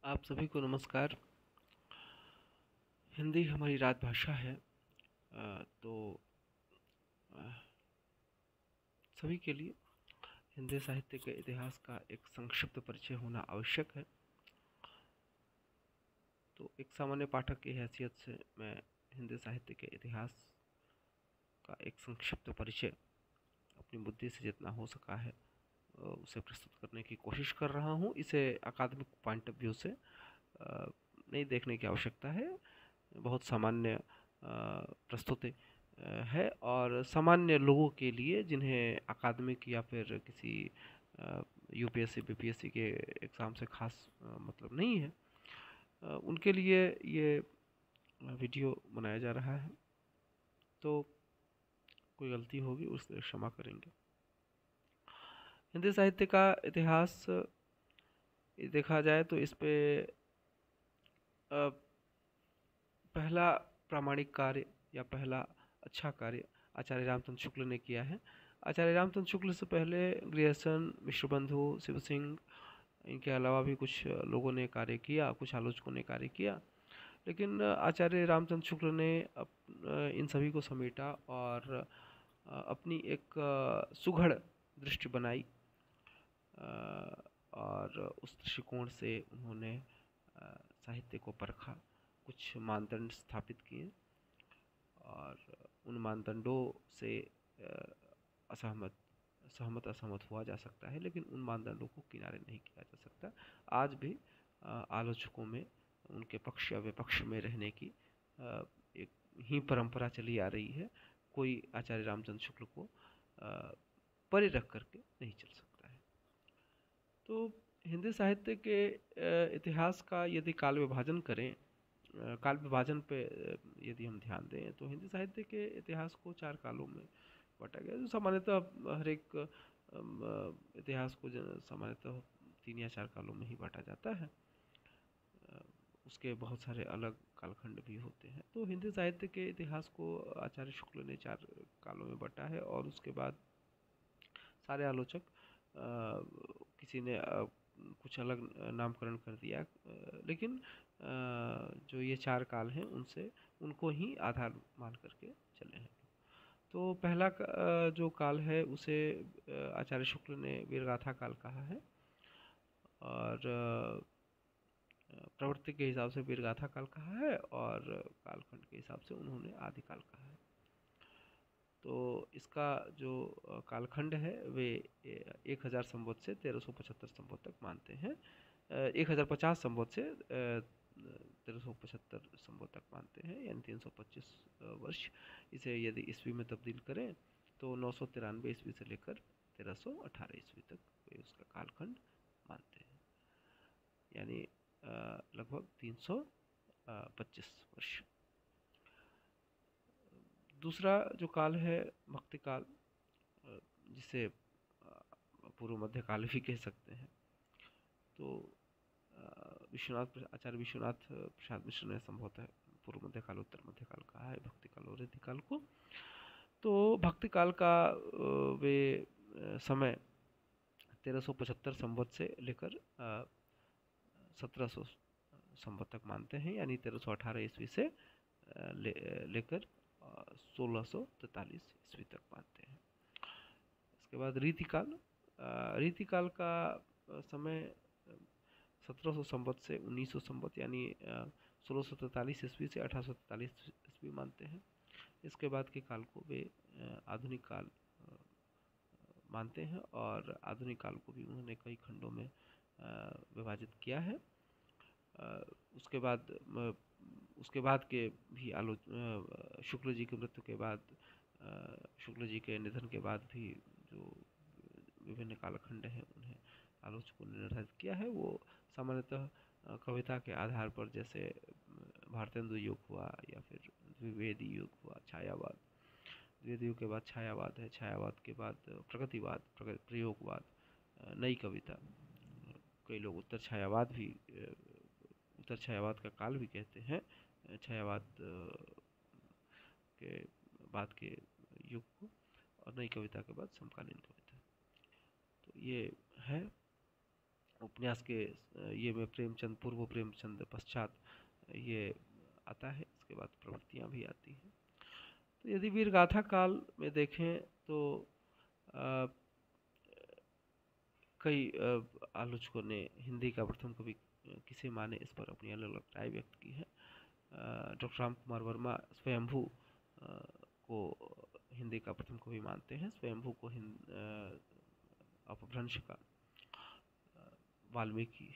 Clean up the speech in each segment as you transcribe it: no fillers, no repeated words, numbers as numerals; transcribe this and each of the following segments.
आप सभी को नमस्कार। हिंदी हमारी राजभाषा है। तो अ, सभी के लिए हिंदी साहित्य के इतिहास का एक संक्षिप्त परिचय होना आवश्यक है। तो एक सामान्य पाठक की हैसियत से मैं हिंदी साहित्य के इतिहास का एक संक्षिप्त परिचय अपनी बुद्धि से जितना हो सका है उसे प्रस्तुत करने की कोशिश कर रहा हूँ। इसे अकादमिक पॉइंट ऑफ व्यू से नहीं देखने की आवश्यकता है। बहुत सामान्य प्रस्तुति है और सामान्य लोगों के लिए जिन्हें अकादमिक या फिर किसी यूपीएससी बीपीएससी के एग्ज़ाम से खास मतलब नहीं है, उनके लिए ये वीडियो बनाया जा रहा है। तो कोई गलती होगी उससे क्षमा करेंगे। हिंदी साहित्य का इतिहास देखा जाए तो इस पे पहला प्रामाणिक कार्य या पहला अच्छा कार्य आचार्य रामचंद्र शुक्ल ने किया है। आचार्य रामचंद्र शुक्ल से पहले ग्रियर्सन, मिश्रबंधु, शिव सिंह, इनके अलावा भी कुछ लोगों ने कार्य किया, कुछ आलोचकों ने कार्य किया। लेकिन आचार्य रामचंद्र शुक्ल ने इन सभी को समेटा और अपनी एक सुघड़ दृष्टि बनाई और उस दृष्टिकोण से उन्होंने साहित्य को परखा, कुछ मानदंड स्थापित किए और उन मानदंडों से असहमत सहमत असहमत हुआ जा सकता है, लेकिन उन मानदंडों को किनारे नहीं किया जा सकता। आज भी आलोचकों में उनके पक्ष या विपक्ष में रहने की एक ही परंपरा चली आ रही है। कोई आचार्य रामचंद्र शुक्ल को परे रख करके नहीं चल सकता है। तो हिंदी साहित्य के इतिहास का यदि काल विभाजन करें, काल विभाजन पे यदि हम ध्यान दें तो हिंदी साहित्य के इतिहास को 4 कालों में बांटा गया। जो सामान्यतः हर एक इतिहास को सामान्यतः 3 या 4 कालों में ही बांटा जाता है। उसके बहुत सारे अलग कालखंड भी होते हैं। तो हिंदी साहित्य के इतिहास को आचार्य शुक्ल ने 4 कालों में बांटा है और उसके बाद सारे आलोचक किसी ने कुछ अलग नामकरण कर दिया, लेकिन जो ये 4 काल हैं उनसे उनको ही आधार मान करके चले हैं। तो पहला जो काल है उसे आचार्य शुक्ल ने वीरगाथा काल कहा है और प्रवृत्ति के हिसाब से वीरगाथा काल कहा है और कालखंड के हिसाब से उन्होंने आदिकाल कहा है। तो इसका जो कालखंड है वे 1000 संवत से 1375 संवत तक मानते हैं। 1050 संवत से 1375 संवत तक मानते हैं, यानी 325 वर्ष। इसे यदि ईस्वी में तब्दील करें तो 993 ईस्वी से लेकर 1318 ईस्वी तक वे उसका कालखंड मानते हैं, यानी लगभग 325 वर्ष। दूसरा जो काल है भक्ति काल, जिसे पूर्व मध्य काल भी कह सकते हैं। तो आचार्य विश्वनाथ प्रसाद मिश्र ने संभवतः पूर्व मध्य काल, उत्तर मध्य काल कहा है भक्ति काल और रिद्धि काल को। तो भक्ति काल का वे समय 1375 संवत से लेकर 1700 संवत तक मानते हैं, यानी 1318 ईस्वी से लेकर 1643 ईस्वी तक मानते हैं। इसके बाद रीतिकाल, रीतिकाल का समय 1700 संवत से 1900 संवत, यानी 1643 ईस्वी से 1843 ईस्वी मानते हैं। इसके बाद के काल को वे आधुनिक काल मानते हैं और आधुनिक काल को भी उन्होंने कई खंडों में विभाजित किया है। उसके बाद के भी शुक्ल जी की मृत्यु के बाद, शुक्ल जी के निधन के बाद भी जो विभिन्न कालखंड हैं उन्हें आलोचकों ने निर्धारित किया है। वो सामान्यतः कविता के आधार पर, जैसे भारतेंदु युग हुआ या फिर द्विवेदी युग हुआ, छायावाद, द्विवेदी युग के बाद छायावाद है, छायावाद के बाद प्रगतिवाद, प्रयोगवाद, नई कविता, कई लोग उत्तर छायावाद का काल भी कहते हैं छायावाद के बाद के युग को, और नई कविता के बाद समकालीन कविता। तो ये है उपन्यास के ये में प्रेमचंद पूर्व, प्रेमचंद पश्चात ये आता है। इसके बाद प्रवृत्तियाँ भी आती हैं। तो यदि वीर गाथा काल में देखें तो अ, कई आलोचकों ने हिंदी का प्रथम कवि किसे माने, इस पर अपनी अलग अलग राय व्यक्त की है। डॉक्टर राम कुमार वर्मा स्वयंभू को हिंदी का प्रथम कवि मानते हैं। स्वयंभू को अपभ्रंश का वाल्मीकि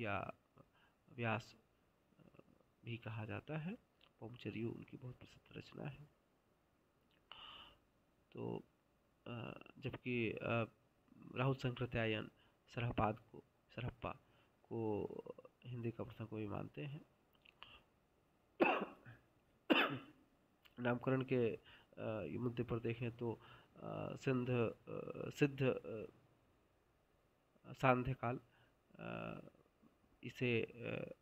या व्यास भी कहा जाता है। पौमचरियु उनकी बहुत प्रसिद्ध रचना है। तो जबकि राहुल शंकराचार्य सरहप्पा को हिंदी का प्रथम कवि मानते हैं। नामकरण के मुद्दे पर देखें तो सिद्ध सांध्य काल इसे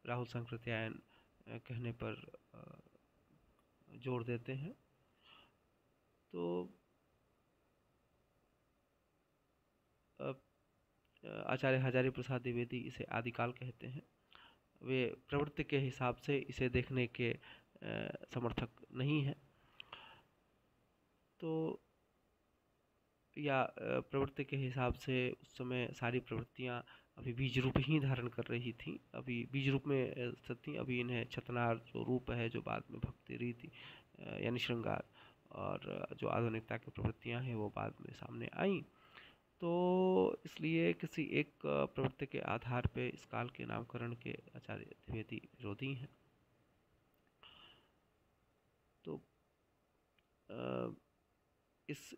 राहुल शंकराचार्य कहने पर जोर देते हैं। तो आचार्य हजारी प्रसाद द्विवेदी इसे आदिकाल कहते हैं। वे प्रवृत्ति के हिसाब से इसे देखने के समर्थक नहीं है। तो या प्रवृत्ति के हिसाब से उस समय सारी प्रवृत्तियाँ अभी बीज रूप ही धारण कर रही थी, अभी बीज रूप में स्थित थी। अभी इन्हें छतनार जो रूप है, जो बाद में भक्ति रीति यानी श्रृंगार और जो आधुनिकता की प्रवृत्तियाँ हैं वो बाद में सामने आई। तो इसलिए किसी एक प्रवृत्ति के आधार पे इस काल के नामकरण के आचार्य द्विवेदी विरोधी हैं। तो इस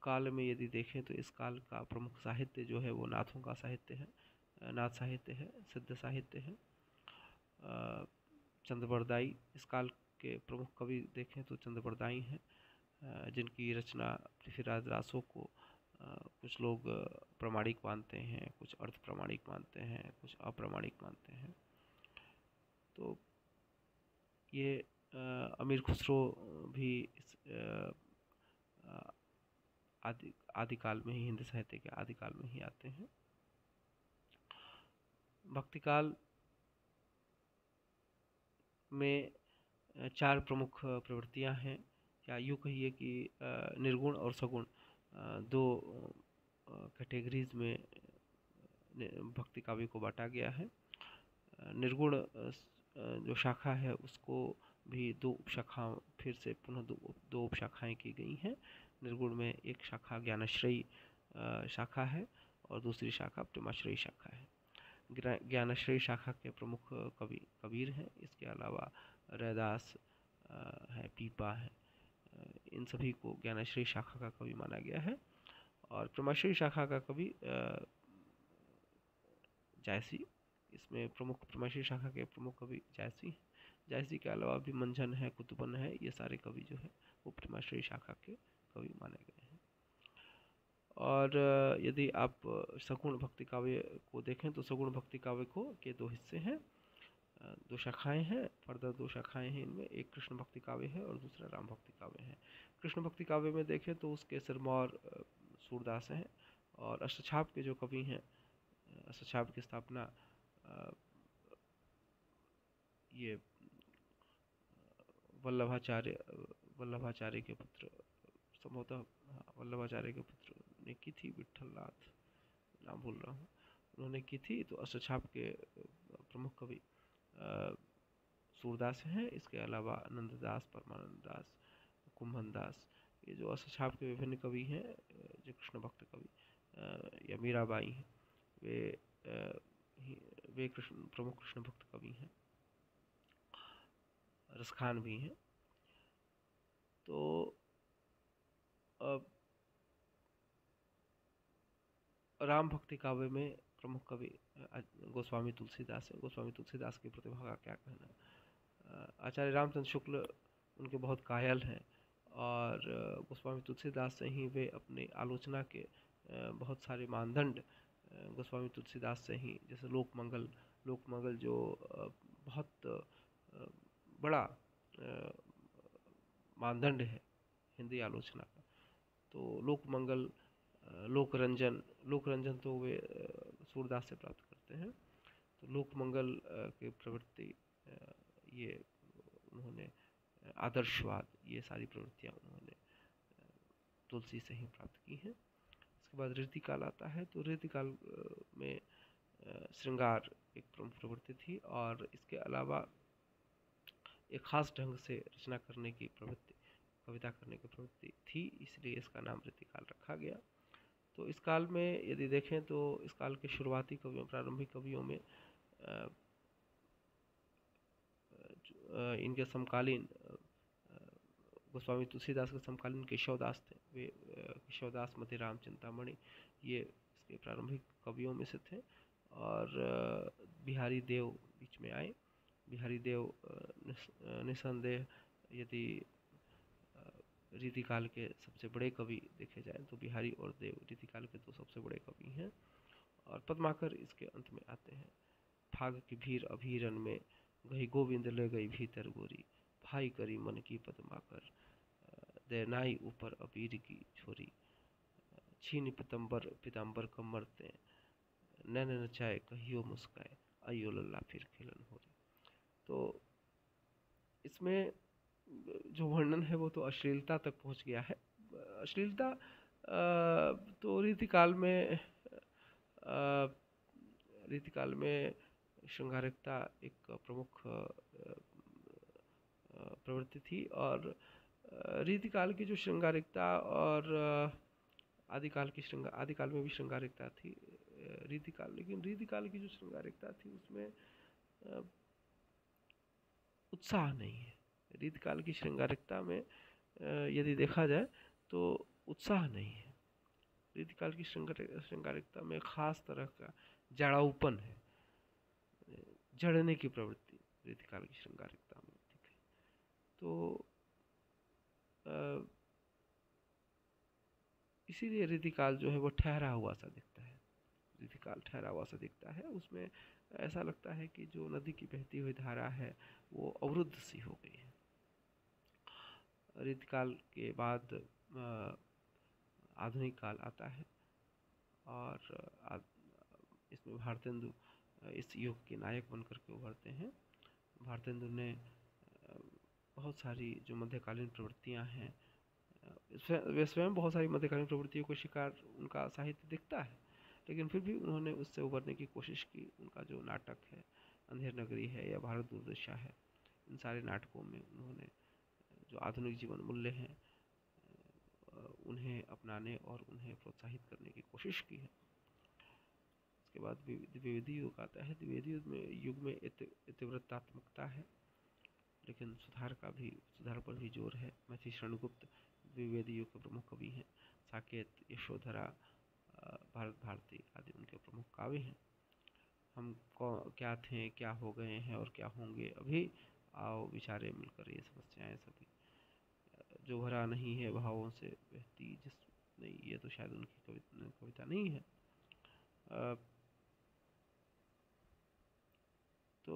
काल में यदि देखें तो इस काल का प्रमुख साहित्य जो है वो नाथों का साहित्य है, नाथ साहित्य है, सिद्ध साहित्य है। चंद्रबरदाई इस काल के प्रमुख कवि देखें तो चंद्रबरदाई हैं, जिनकी रचना पृथ्वीराज रासो को कुछ लोग प्रामाणिक मानते हैं, कुछ अर्ध प्रामाणिक मानते हैं, कुछ अप्रामाणिक मानते हैं। तो ये अमीर खुसरो भी इस आदिकाल में ही, हिंदी साहित्य के आदिकाल में ही आते हैं। भक्तिकाल में चार प्रमुख प्रवृत्तियां हैं, या यूँ कहिए कि निर्गुण और सगुण दो कैटेगरीज में भक्ति काव्य को बांटा गया है। निर्गुण जो शाखा है उसको भी दो उपशाखाओं, फिर से पुनः दो उपशाखाएं की गई हैं। निर्गुण में एक शाखा ज्ञानाश्रयी शाखा है और दूसरी शाखा प्रेमाश्रयी शाखा है। ज्ञानाश्रयी शाखा के प्रमुख कवि कबीर हैं। इसके अलावा रैदास है, पीपा है, इन सभी को ज्ञानाश्रयी शाखा का कवि माना गया है। और प्रेमाश्रयी शाखा का कवि जायसी, इसमें प्रमुख प्रेमाश्रयी शाखा के प्रमुख कवि जायसी हैं। जायसी के अलावा भी मंझन है, कुतुबन है, ये सारे कवि जो है वो प्रेमाश्रयी शाखा के कवि माने गए हैं। और यदि आप सगुण भक्ति काव्य को देखें तो सगुण भक्ति काव्य को के दो हिस्से हैं, दो शाखाएं हैं, फर्दर दो शाखाएं हैं इनमें। एक कृष्ण भक्ति काव्य है और दूसरा राम भक्ति काव्य है। कृष्ण भक्ति काव्य में देखें तो उसके सिरमौर सूरदास हैं, और अष्टछाप के जो कवि हैं, अष्टछाप की स्थापना ये वल्लभाचार्य के पुत्र, संभवतः वल्लभाचार्य के पुत्र ने की थी, विठल नाथ नाम भूल रहा हूँ, उन्होंने की थी। तो अष्टछाप के प्रमुख कवि सूरदास हैं। इसके अलावा नंददास, परमानंद दास, कुंभन दास, ये जो अष्टछाप के विभिन्न कवि हैं, जो कृष्ण भक्त कवि या मीराबाई हैं, वे प्रमुख कृष्ण भक्त कवि हैं, रसखान भी हैं। तो राम भक्ति काव्य में प्रमुख कवि गोस्वामी तुलसीदास है। गोस्वामी तुलसीदास की प्रतिभा का क्या कहना। आचार्य रामचंद्र शुक्ल उनके बहुत कायल हैं, और गोस्वामी तुलसीदास से ही वे अपने आलोचना के बहुत सारे मानदंड गोस्वामी तुलसीदास से ही, जैसे लोकमंगल जो बहुत बड़ा मानदंड है हिंदी आलोचना का। तो लोकमंगल लोक रंजन तो वे सूरदास से प्राप्त करते हैं। तो लोकमंगल की प्रवृत्ति, ये उन्होंने आदर्शवाद, ये सारी प्रवृत्तियाँ उन्होंने तुलसी से ही प्राप्त की हैं। इसके बाद रीतिकाल आता है। तो रीतिकाल में श्रृंगार एक प्रमुख प्रवृत्ति थी, और इसके अलावा एक खास ढंग से रचना करने की प्रवृत्ति, कविता करने की प्रवृत्ति थी, इसलिए इसका नाम रीतिकाल रखा गया। तो इस काल में यदि देखें तो इस काल के शुरुआती कवियों, प्रारंभिक कवियों में इनके समकालीन गोस्वामी तुलसीदास के समकालीन केशवदास थे। वे केशवदास, मतिराम, चिंतामणि, ये इसके प्रारंभिक कवियों में से थे। और बिहारी देव बीच में आए। बिहारी देव निसंदेह यदि रीतिकाल के सबसे बड़े कवि देखे जाए तो बिहारी और देव रीतिकाल के दो सबसे बड़े कवि हैं। और पद्माकर इसके अंत में आते हैं। फाग की भीर अभीरन में गई गोविंद ले गई भीतर गोरी, भाई करी मन की पद्माकर, देनाई ऊपर अबीर की छोरी, छीन पितंबर पिताम्बर कमरते, नैन नचाए कहियो मुस्काए, अयो लल्ला फिर खेलन हो रही। तो इसमें जो वर्णन है वो तो अश्लीलता तक पहुंच गया है। अश्लीलता तो रीतिकाल में श्रृंगारिकता एक प्रमुख प्रवृत्ति थी। और रीतिकाल की जो श्रृंगारिकता और आदिकाल में भी श्रृंगारिकता थी लेकिन रीतिकाल की जो श्रृंगारिकता थी उसमें उत्साह नहीं है। रीतिकाल की श्रृंगारिकता में यदि देखा जाए तो उत्साह नहीं है। रीतिकाल की श्रृंगारिकता में खास तरह का जड़ाऊपन है, जड़ने की प्रवृत्ति रीतिकाल की श्रृंगारिकता में दिखे। तो इसीलिए रीतिकाल जो है वो ठहरा हुआ सा दिखता है। रीतिकाल ठहरा हुआ सा दिखता है। उसमें ऐसा लगता है कि जो नदी की बहती हुई धारा है वो अवरुद्ध सी हो गई है। रीतिकाल के बाद आधुनिक काल आता है, और इसमें भारतेंदु इस युग के नायक बनकर के उभरते हैं। भारतेंदु ने बहुत सारी जो मध्यकालीन प्रवृत्तियां हैं, वे स्वयं बहुत सारी मध्यकालीन प्रवृत्तियों को शिकार उनका साहित्य दिखता है, लेकिन फिर भी उन्होंने उससे उभरने की कोशिश की। उनका जो नाटक है, अंधेर नगरी है या भारत दुर्दशा है, इन सारे नाटकों में उन्होंने जो आधुनिक जीवन मूल्य हैं उन्हें अपनाने और उन्हें प्रोत्साहित करने की कोशिश की है। इसके बाद द्विवेदी युग आता है। द्विवेदी युग में इतिवृत्तात्मकता है, लेकिन सुधार पर भी जोर है। महर्षि शरणगुप्त द्विवेदी युग के प्रमुख कवि हैं। साकेत, यशोधरा, भारत भारती आदि उनके प्रमुख काव्य हैं। हम क्या थे, क्या हो गए हैं और क्या होंगे अभी, आओ विचारे मिलकर ये समस्याएं सभी, जो भरा नहीं है भावों से बहती जिस, नहीं, ये तो शायद उनकी कविता नहीं है। तो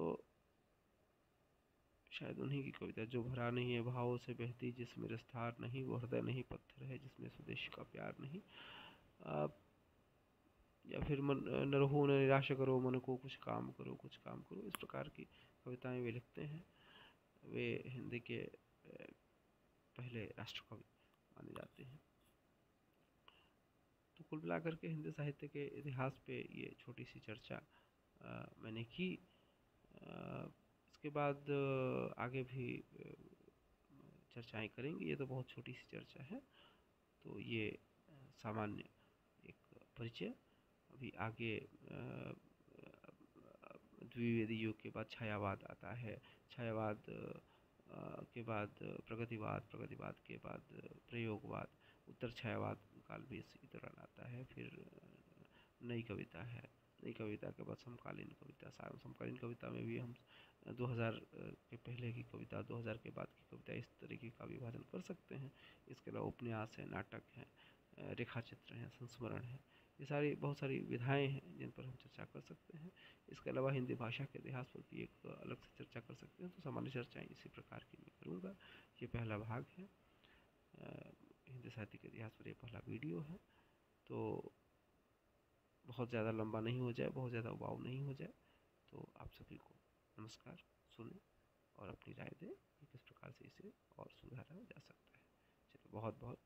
शायद उन्हीं की कविता, जो भरा नहीं है भावों से बहती जिसमें रसधार नहीं, वो हृदय नहीं पत्थर है जिसमें स्वदेश का प्यार नहीं। या फिर न रहो न निराश करो मन को, कुछ काम करो कुछ काम करो, इस प्रकार की कविताएं वे लिखते हैं। वे हिंदी के पहले राष्ट्रकवि माने जाते हैं। तो कुल मिलाकर के हिंदी साहित्य के इतिहास पे ये छोटी सी चर्चा मैंने की। इसके बाद आगे भी चर्चाएं करेंगे। ये तो बहुत छोटी सी चर्चा है, तो ये सामान्य एक परिचय। अभी आगे द्विवेदी युग के बाद छायावाद आता है। छायावाद के बाद प्रगतिवाद के बाद प्रयोगवाद, उत्तर छायावाद काल भी इसी दौरान आता है। फिर नई कविता है। नई कविता के बाद समकालीन कविता। समकालीन कविता में भी हम 2000 के पहले की कविता, 2000 के बाद की कविता, इस तरीके का विभाजन कर सकते हैं। इसके अलावा उपन्यास है, नाटक है, रेखाचित्र हैं, संस्मरण है, ये सारी बहुत सारी विधाएं हैं जिन पर हम चर्चा कर सकते हैं। इसके अलावा हिंदी भाषा के इतिहास पर भी एक अलग से चर्चा कर सकते हैं। तो सामान्य चर्चाएं इसी प्रकार की मैं करूँगा। ये पहला भाग है, हिंदी साहित्य के इतिहास पर ये पहला वीडियो है। तो बहुत ज़्यादा लंबा नहीं हो जाए, बहुत ज़्यादा उबाऊ नहीं हो जाए। तो आप सभी को नमस्कार, सुने और अपनी राय दें कि किस प्रकार से इसे और सुधारा जा सकता है। चलिए, बहुत बहुत